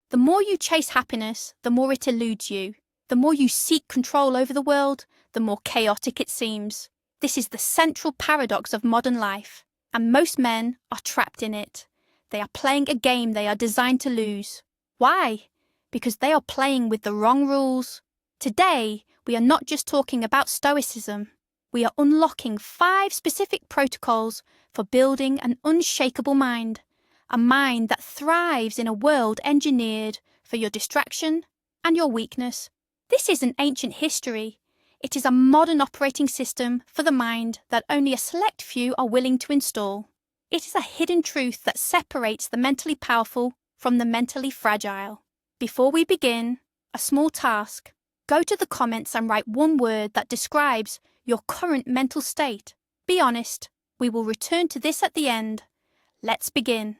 The more you chase happiness, the more it eludes you. The more you seek control over the world, the more chaotic it seems. This is the central paradox of modern life, and most men are trapped in it. They are playing a game they are designed to lose. Why? Because they are playing with the wrong rules. Today, we are not just talking about Stoicism. We are unlocking 5 specific protocols for building an unshakable mind, a mind that thrives in a world engineered for your distraction and your weakness. This isn't ancient history. It is a modern operating system for the mind that only a select few are willing to install. It is a hidden truth that separates the mentally powerful from the mentally fragile. Before we begin, a small task. Go to the comments and write one word that describes your current mental state. Be honest. We will return to this at the end. Let's begin.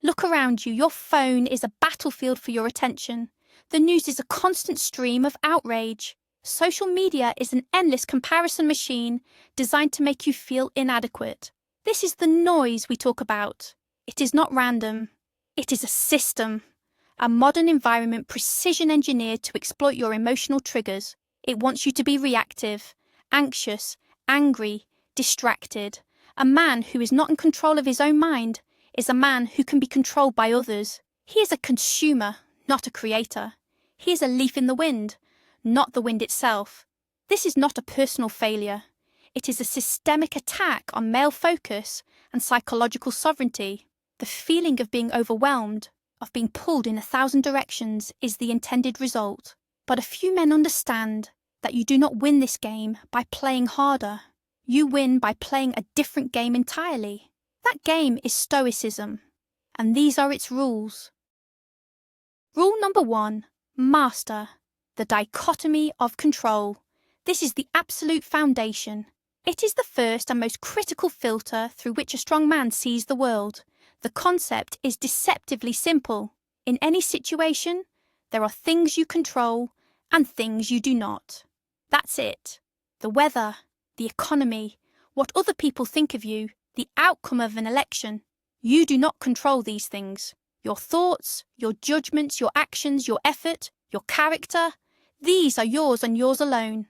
Look around you. Your phone is a battlefield for your attention. The news is a constant stream of outrage. Social media is an endless comparison machine designed to make you feel inadequate. This is the noise we talk about. It is not random. It is a system. A modern environment precision engineered to exploit your emotional triggers. It wants you to be reactive, anxious, angry, distracted. A man who is not in control of his own mind is a man who can be controlled by others. He is a consumer, not a creator. He is a leaf in the wind, not the wind itself. This is not a personal failure. It is a systemic attack on male focus and psychological sovereignty. The feeling of being overwhelmed, of being pulled in 1,000 directions, is the intended result. But a few men understand that you do not win this game by playing harder. You win by playing a different game entirely. That game is Stoicism, and these are its rules. Rule number 1. Master. The dichotomy of control. This is the absolute foundation. It is the first and most critical filter through which a strong man sees the world. The concept is deceptively simple. In any situation, there are things you control and things you do not. That's it. The weather, the economy, what other people think of you, the outcome of an election. You do not control these things. Your thoughts, your judgments, your actions, your effort, your character, these are yours and yours alone.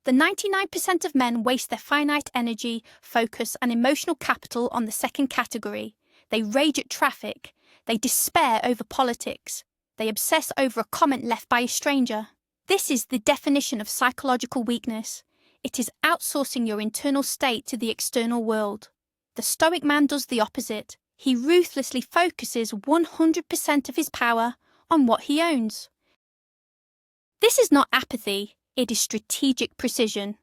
The 99% of men waste their finite energy, focus, and emotional capital on the second category. They rage at traffic. They despair over politics. They obsess over a comment left by a stranger. This is the definition of psychological weakness. It is outsourcing your internal state to the external world. The Stoic man does the opposite. He ruthlessly focuses 100% of his power on what he owns. This is not apathy, it is strategic precision.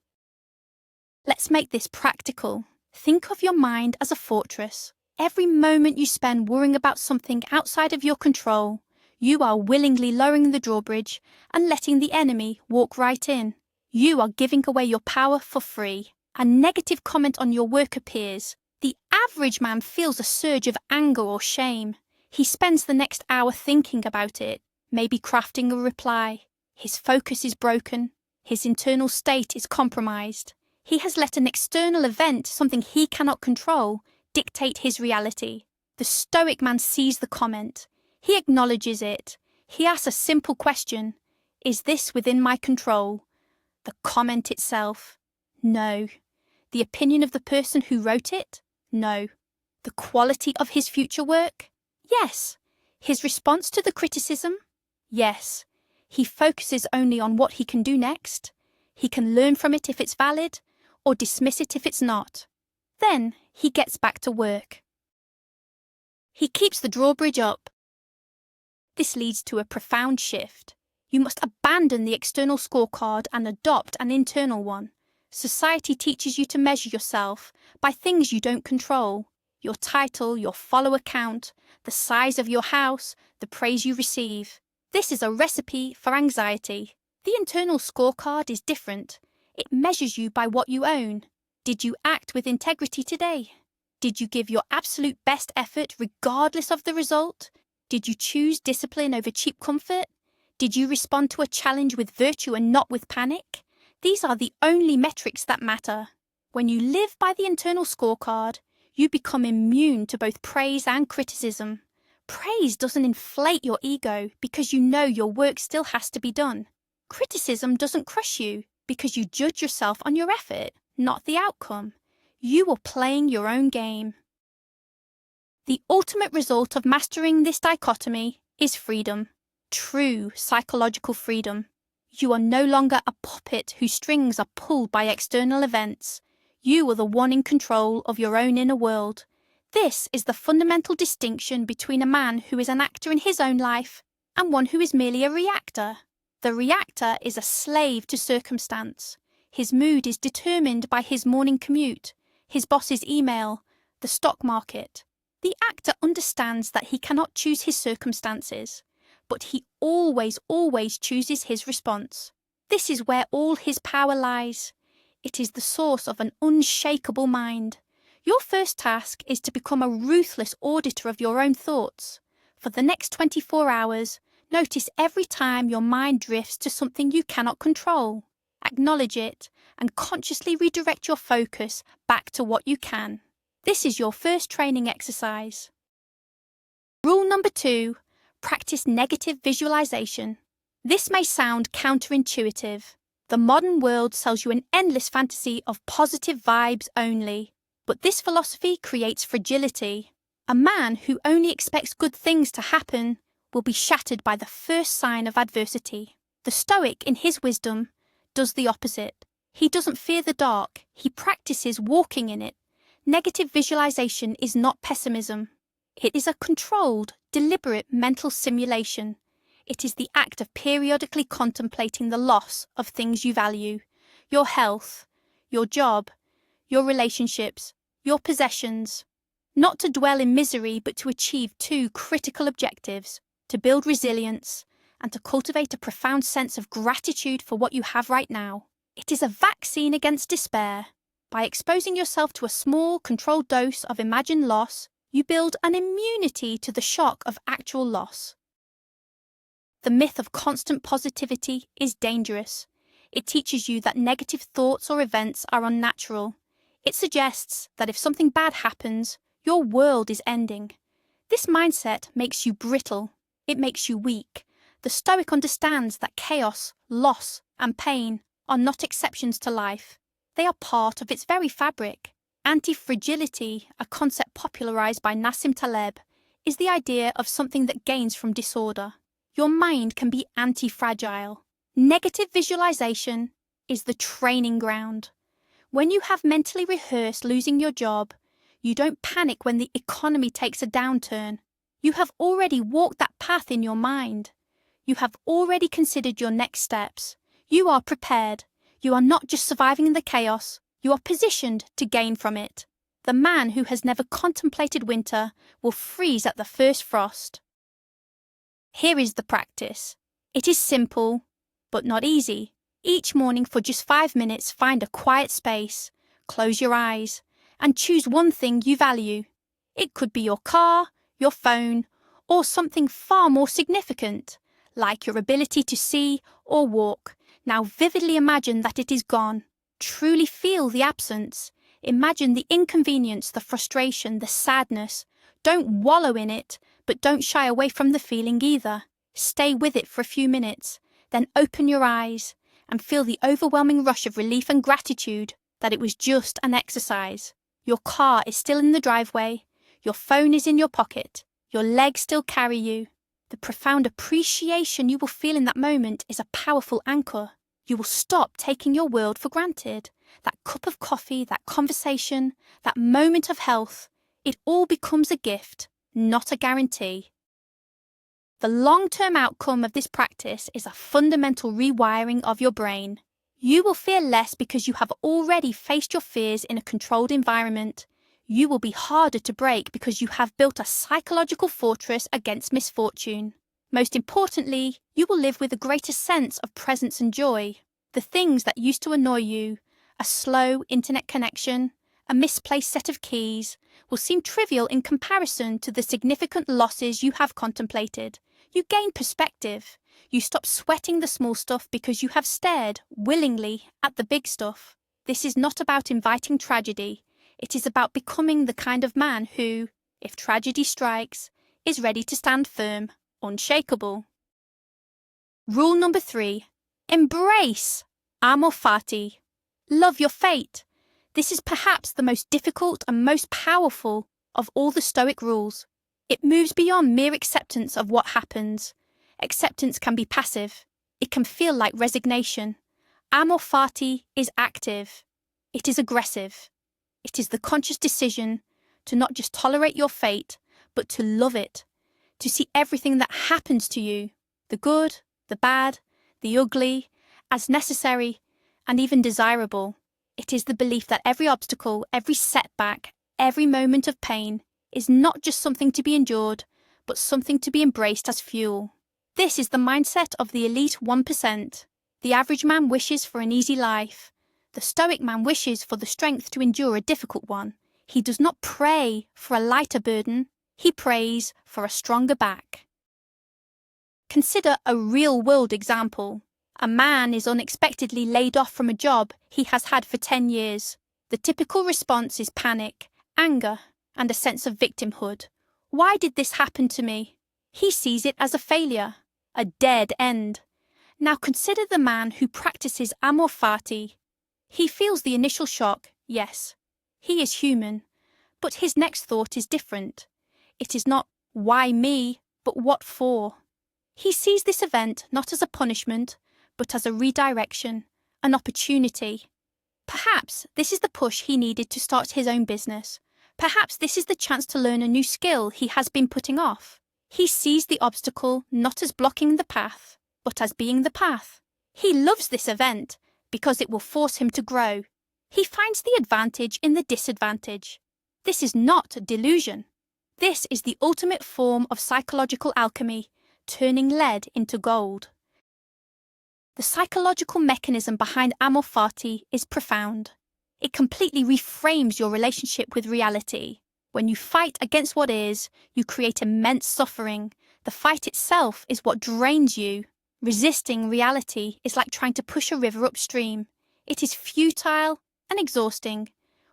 Let's make this practical. Think of your mind as a fortress. Every moment you spend worrying about something outside of your control, you are willingly lowering the drawbridge and letting the enemy walk right in. You are giving away your power for free. A negative comment on your work appears. The average man feels a surge of anger or shame. He spends the next hour thinking about it, maybe crafting a reply. His focus is broken. His internal state is compromised. He has let an external event, something he cannot control, dictate his reality. The Stoic man sees the comment. He acknowledges it. He asks a simple question. Is this within my control? The comment itself? No. The opinion of the person who wrote it? No. The quality of his future work? Yes. His response to the criticism? Yes. He focuses only on what he can do next. He can learn from it if it's valid, or dismiss it if it's not. Then he gets back to work. He keeps the drawbridge up. This leads to a profound shift. You must abandon the external scorecard and adopt an internal one. Society teaches you to measure yourself by things you don't control. Your title, your follower count, the size of your house, the praise you receive. This is a recipe for anxiety. The internal scorecard is different. It measures you by what you own. Did you act with integrity today? Did you give your absolute best effort regardless of the result? Did you choose discipline over cheap comfort? Did you respond to a challenge with virtue and not with panic? These are the only metrics that matter. When you live by the internal scorecard, you become immune to both praise and criticism. Praise doesn't inflate your ego because you know your work still has to be done. Criticism doesn't crush you because you judge yourself on your effort, not the outcome. You are playing your own game. The ultimate result of mastering this dichotomy is freedom, true psychological freedom. You are no longer a puppet whose strings are pulled by external events. You are the one in control of your own inner world. This is the fundamental distinction between a man who is an actor in his own life and one who is merely a reactor. The reactor is a slave to circumstance. His mood is determined by his morning commute, his boss's email, the stock market. The actor understands that he cannot choose his circumstances, but he always chooses his response. This is where all his power lies. It is the source of an unshakable mind. Your first task is to become a ruthless auditor of your own thoughts. For the next 24 hours, notice every time your mind drifts to something you cannot control. Acknowledge it and consciously redirect your focus back to what you can. This is your first training exercise. Rule number 2, practice negative visualization. This may sound counterintuitive. The modern world sells you an endless fantasy of positive vibes only. But this philosophy creates fragility. A man who only expects good things to happen will be shattered by the first sign of adversity. The Stoic, in his wisdom, does the opposite. He doesn't fear the dark, he practices walking in it. Negative visualization is not pessimism. It is a controlled, deliberate mental simulation. It is the act of periodically contemplating the loss of things you value, your health, your job, your relationships, your possessions. Not to dwell in misery, but to achieve 2 critical objectives: to build resilience and to cultivate a profound sense of gratitude for what you have right now. It is a vaccine against despair. By exposing yourself to a small, controlled dose of imagined loss, you build an immunity to the shock of actual loss. The myth of constant positivity is dangerous. It teaches you that negative thoughts or events are unnatural. It suggests that if something bad happens, your world is ending. This mindset makes you brittle. It makes you weak. The Stoic understands that chaos, loss, and pain are not exceptions to life. They are part of its very fabric. Anti-fragility, a concept popularized by Nassim Taleb, is the idea of something that gains from disorder. Your mind can be anti-fragile. Negative visualization is the training ground. When you have mentally rehearsed losing your job, you don't panic when the economy takes a downturn. You have already walked that path in your mind. You have already considered your next steps. You are prepared. You are not just surviving in the chaos, you are positioned to gain from it. The man who has never contemplated winter will freeze at the first frost. Here is the practice. It is simple, but not easy. Each morning for just 5 minutes, find a quiet space, close your eyes, and choose one thing you value. It could be your car, your phone, or something far more significant, like your ability to see or walk. Now vividly imagine that it is gone. Truly feel the absence. Imagine the inconvenience, the frustration, the sadness. Don't wallow in it, but don't shy away from the feeling either. Stay with it for a few minutes, then open your eyes and feel the overwhelming rush of relief and gratitude that it was just an exercise. Your car is still in the driveway, your phone is in your pocket, your legs still carry you. The profound appreciation you will feel in that moment is a powerful anchor. You will stop taking your world for granted. That cup of coffee, that conversation, that moment of health, it all becomes a gift, not a guarantee. The long-term outcome of this practice is a fundamental rewiring of your brain. You will fear less because you have already faced your fears in a controlled environment. You will be harder to break because you have built a psychological fortress against misfortune. Most importantly, you will live with a greater sense of presence and joy. The things that used to annoy you, a slow internet connection, a misplaced set of keys, will seem trivial in comparison to the significant losses you have contemplated. You gain perspective. You stop sweating the small stuff because you have stared, willingly, at the big stuff. This is not about inviting tragedy. It is about becoming the kind of man who, if tragedy strikes, is ready to stand firm, unshakable. Rule number 3. Embrace amor fati. Love your fate. This is perhaps the most difficult and most powerful of all the Stoic rules. It moves beyond mere acceptance of what happens. Acceptance can be passive. It can feel like resignation. Amor fati is active. It is aggressive. It is the conscious decision to not just tolerate your fate, but to love it, to see everything that happens to you, the good, the bad, the ugly, as necessary and even desirable. It is the belief that every obstacle, every setback, every moment of pain is not just something to be endured, but something to be embraced as fuel. This is the mindset of the elite 1%. The average man wishes for an easy life. The Stoic man wishes for the strength to endure a difficult one. He does not pray for a lighter burden, he prays for a stronger back. Consider a real-world example. A man is unexpectedly laid off from a job he has had for 10 years. The typical response is panic, anger, and a sense of victimhood. Why did this happen to me? He sees it as a failure, a dead end. Now consider the man who practices amor fati. He feels the initial shock, yes. He is human, but his next thought is different. It is not, why me, but what for? He sees this event not as a punishment, but as a redirection, an opportunity. Perhaps this is the push he needed to start his own business. Perhaps this is the chance to learn a new skill he has been putting off. He sees the obstacle not as blocking the path, but as being the path. He loves this event because it will force him to grow. He finds the advantage in the disadvantage. This is not delusion. This is the ultimate form of psychological alchemy, turning lead into gold. The psychological mechanism behind amor fati is profound. It completely reframes your relationship with reality. When you fight against what is, you create immense suffering. The fight itself is what drains you. Resisting reality is like trying to push a river upstream. It is futile and exhausting.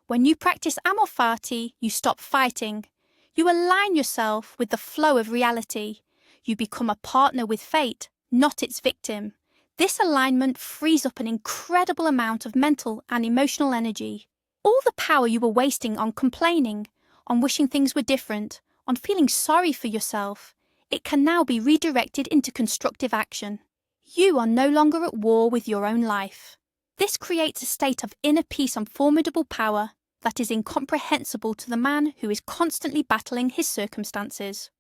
When you practice amor fati, you stop fighting. You align yourself with the flow of reality. You become a partner with fate, not its victim. This alignment frees up an incredible amount of mental and emotional energy. All the power you were wasting on complaining, on wishing things were different, on feeling sorry for yourself, it can now be redirected into constructive action. You are no longer at war with your own life. This creates a state of inner peace and formidable power that is incomprehensible to the man who is constantly battling his circumstances.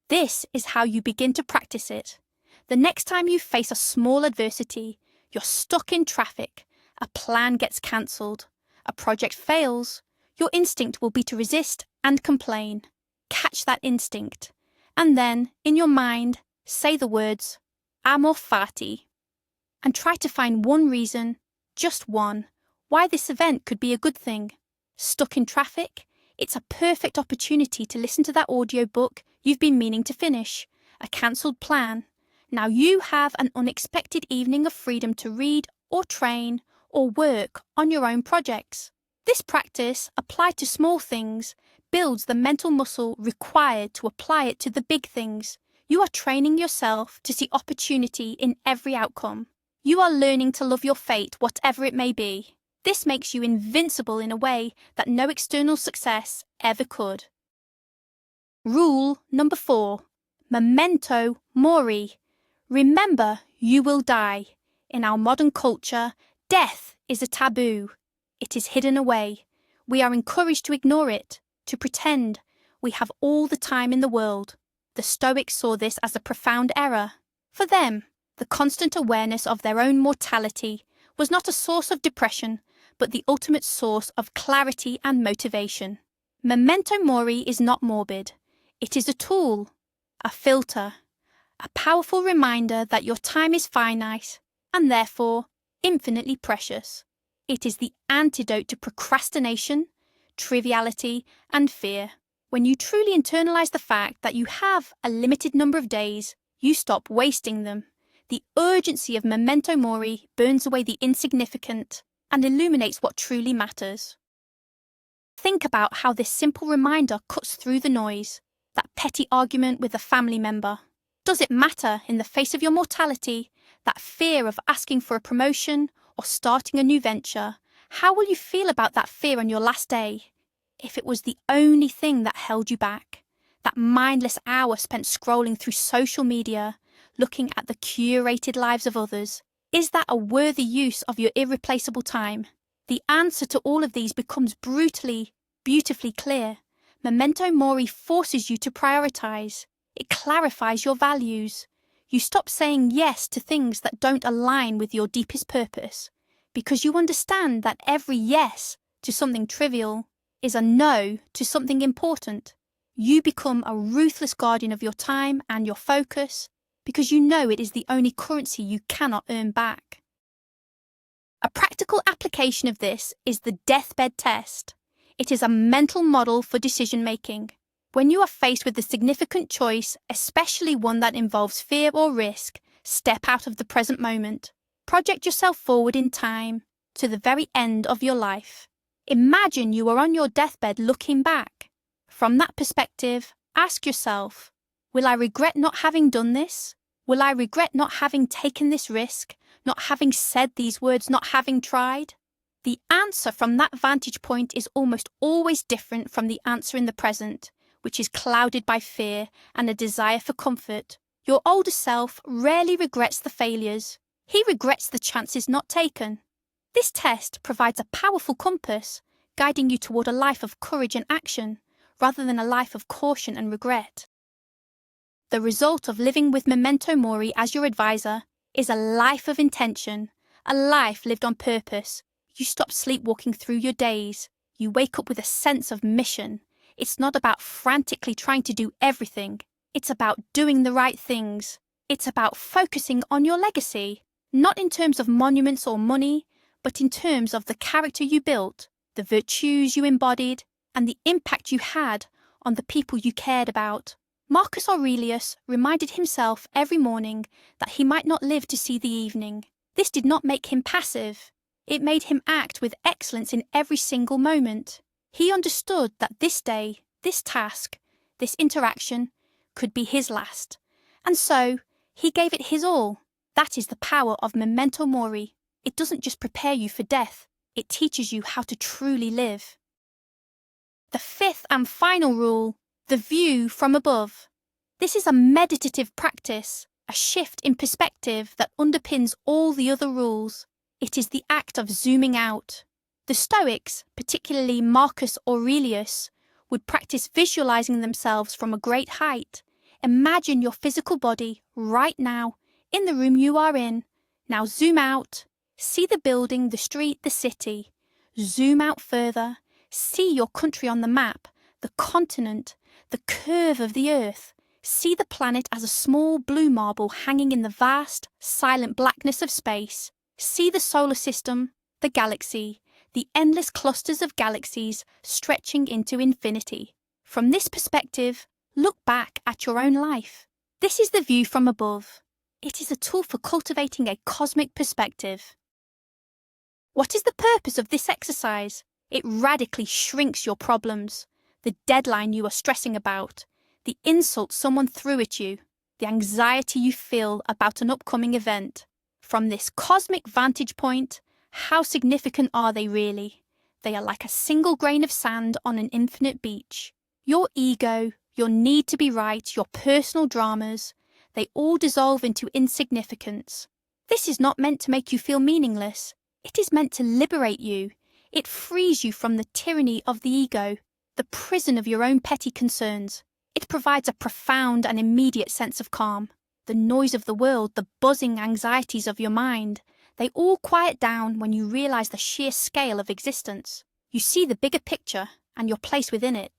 This is how you begin to practice it. The next time you face a small adversity, you're stuck in traffic, a plan gets cancelled, a project fails, your instinct will be to resist and complain. Catch that instinct, and then, in your mind, say the words, amor fati, and try to find one reason, just one, why this event could be a good thing. Stuck in traffic? It's a perfect opportunity to listen to that audiobook you've been meaning to finish, a cancelled plan. Now you have an unexpected evening of freedom to read or train or work on your own projects. This practice, applied to small things, builds the mental muscle required to apply it to the big things. You are training yourself to see opportunity in every outcome. You are learning to love your fate, whatever it may be. This makes you invincible in a way that no external success ever could. Rule number 4. Memento mori. Remember, you will die. In our modern culture, death is a taboo. It is hidden away. We are encouraged to ignore it, to pretend we have all the time in the world. The Stoics saw this as a profound error. For them, the constant awareness of their own mortality was not a source of depression, but the ultimate source of clarity and motivation. Memento mori is not morbid. It is a tool, a filter, a powerful reminder that your time is finite and therefore infinitely precious. It is the antidote to procrastination, triviality, and fear. When you truly internalize the fact that you have a limited number of days, you stop wasting them. The urgency of memento mori burns away the insignificant and illuminates what truly matters. Think about how this simple reminder cuts through the noise. that petty argument with a family member? Does it matter in the face of your mortality, that fear of asking for a promotion or starting a new venture? How will you feel about that fear on your last day? If it was the only thing that held you back, that mindless hour spent scrolling through social media, looking at the curated lives of others, is that a worthy use of your irreplaceable time? The answer to all of these becomes brutally, beautifully clear. Memento mori forces you to prioritize. It clarifies your values. You stop saying yes to things that don't align with your deepest purpose, because you understand that every yes to something trivial is a no to something important. You become a ruthless guardian of your time and your focus, because you know it is the only currency you cannot earn back. A practical application of this is the deathbed test. It is a mental model for decision-making. When you are faced with a significant choice, especially one that involves fear or risk, step out of the present moment. Project yourself forward in time, to the very end of your life. Imagine you are on your deathbed looking back. From that perspective, ask yourself, will I regret not having done this? Will I regret not having taken this risk, not having said these words, not having tried? The answer from that vantage point is almost always different from the answer in the present, which is clouded by fear and a desire for comfort. Your older self rarely regrets the failures. He regrets the chances not taken. This test provides a powerful compass, guiding you toward a life of courage and action, rather than a life of caution and regret. The result of living with memento mori as your advisor is a life of intention, a life lived on purpose. You stop sleepwalking through your days. You wake up with a sense of mission. It's not about frantically trying to do everything. It's about doing the right things. It's about focusing on your legacy, not in terms of monuments or money, but in terms of the character you built, the virtues you embodied, and the impact you had on the people you cared about. Marcus Aurelius reminded himself every morning that he might not live to see the evening. This did not make him passive. It made him act with excellence in every single moment. He understood that this day, this task, this interaction could be his last, and so he gave it his all. That is the power of memento mori. It doesn't just prepare you for death, it teaches you how to truly live. The fifth and final rule, the view from above. This is a meditative practice, a shift in perspective that underpins all the other rules. It is the act of zooming out. The Stoics, particularly Marcus Aurelius, would practice visualizing themselves from a great height. Imagine your physical body right now, in the room you are in. Now zoom out. See the building, the street, the city. Zoom out further. See your country on the map, the continent, the curve of the earth. See the planet as a small blue marble hanging in the vast, silent blackness of space. See the solar system, the galaxy, the endless clusters of galaxies stretching into infinity. From this perspective, look back at your own life. This is the view from above. It is a tool for cultivating a cosmic perspective. What is the purpose of this exercise? It radically shrinks your problems, the deadline you are stressing about, the insult someone threw at you, the anxiety you feel about an upcoming event. From this cosmic vantage point, how significant are they really? They are like a single grain of sand on an infinite beach. Your ego, your need to be right, your personal dramas, they all dissolve into insignificance. This is not meant to make you feel meaningless. It is meant to liberate you. It frees you from the tyranny of the ego, the prison of your own petty concerns. It provides a profound and immediate sense of calm. The noise of the world, the buzzing anxieties of your mind, they all quiet down when you realize the sheer scale of existence. You see the bigger picture and your place within it.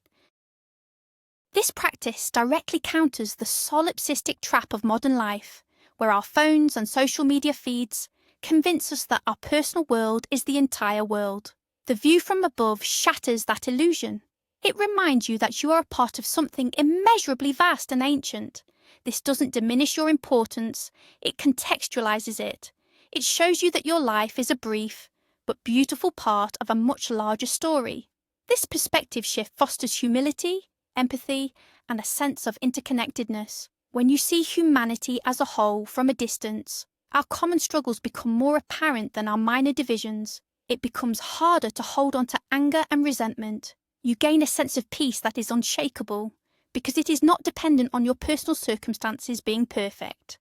This practice directly counters the solipsistic trap of modern life, where our phones and social media feeds convince us that our personal world is the entire world. The view from above shatters that illusion. It reminds you that you are a part of something immeasurably vast and ancient. This doesn't diminish your importance, it contextualizes it. It shows you that your life is a brief, but beautiful part of a much larger story. This perspective shift fosters humility, empathy, and a sense of interconnectedness. When you see humanity as a whole from a distance, our common struggles become more apparent than our minor divisions. It becomes harder to hold on to anger and resentment. You gain a sense of peace that is unshakable, because it is not dependent on your personal circumstances being perfect.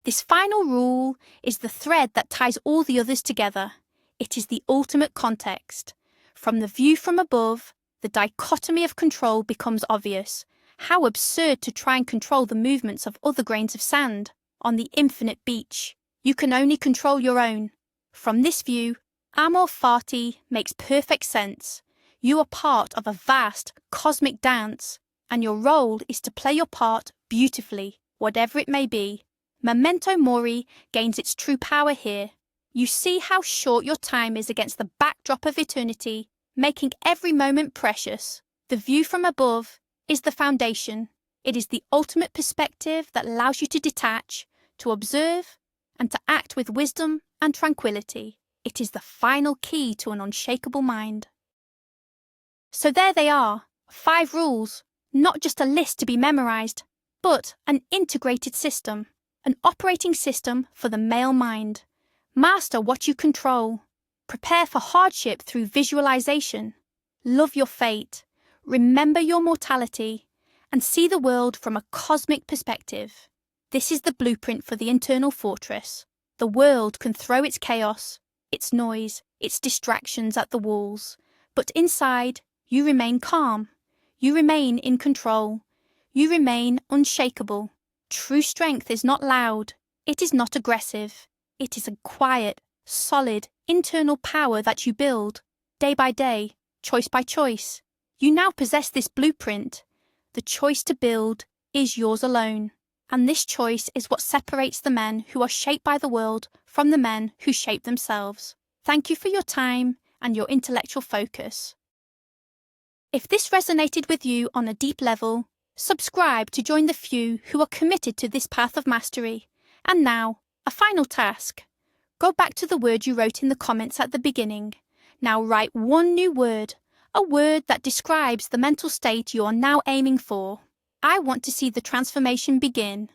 This final rule is the thread that ties all the others together. It is the ultimate context. From the view from above, the dichotomy of control becomes obvious. How absurd to try and control the movements of other grains of sand. On the infinite beach, you can only control your own. From this view, amor fati makes perfect sense. You are part of a vast, cosmic dance, and your role is to play your part beautifully, whatever it may be. Memento mori gains its true power here. You see how short your time is against the backdrop of eternity, making every moment precious. The view from above is the foundation. It is the ultimate perspective that allows you to detach, to observe, and to act with wisdom and tranquility. It is the final key to an unshakable mind. So there they are, 5 rules, not just a list to be memorized, but an integrated system, an operating system for the male mind. Master what you control. Prepare for hardship through visualization. Love your fate. Remember your mortality, and see the world from a cosmic perspective. This is the blueprint for the internal fortress. The world can throw its chaos, its noise, its distractions at the walls, but inside, you remain calm. You remain in control. You remain unshakable. True strength is not loud. It is not aggressive. It is a quiet, solid, internal power that you build, day by day, choice by choice. You now possess this blueprint. The choice to build is yours alone. And this choice is what separates the men who are shaped by the world from the men who shape themselves. Thank you for your time and your intellectual focus. If this resonated with you on a deep level, subscribe to join the few who are committed to this path of mastery. And now, a final task. Go back to the word you wrote in the comments at the beginning. Now write one new word, a word that describes the mental state you are now aiming for. I want to see the transformation begin.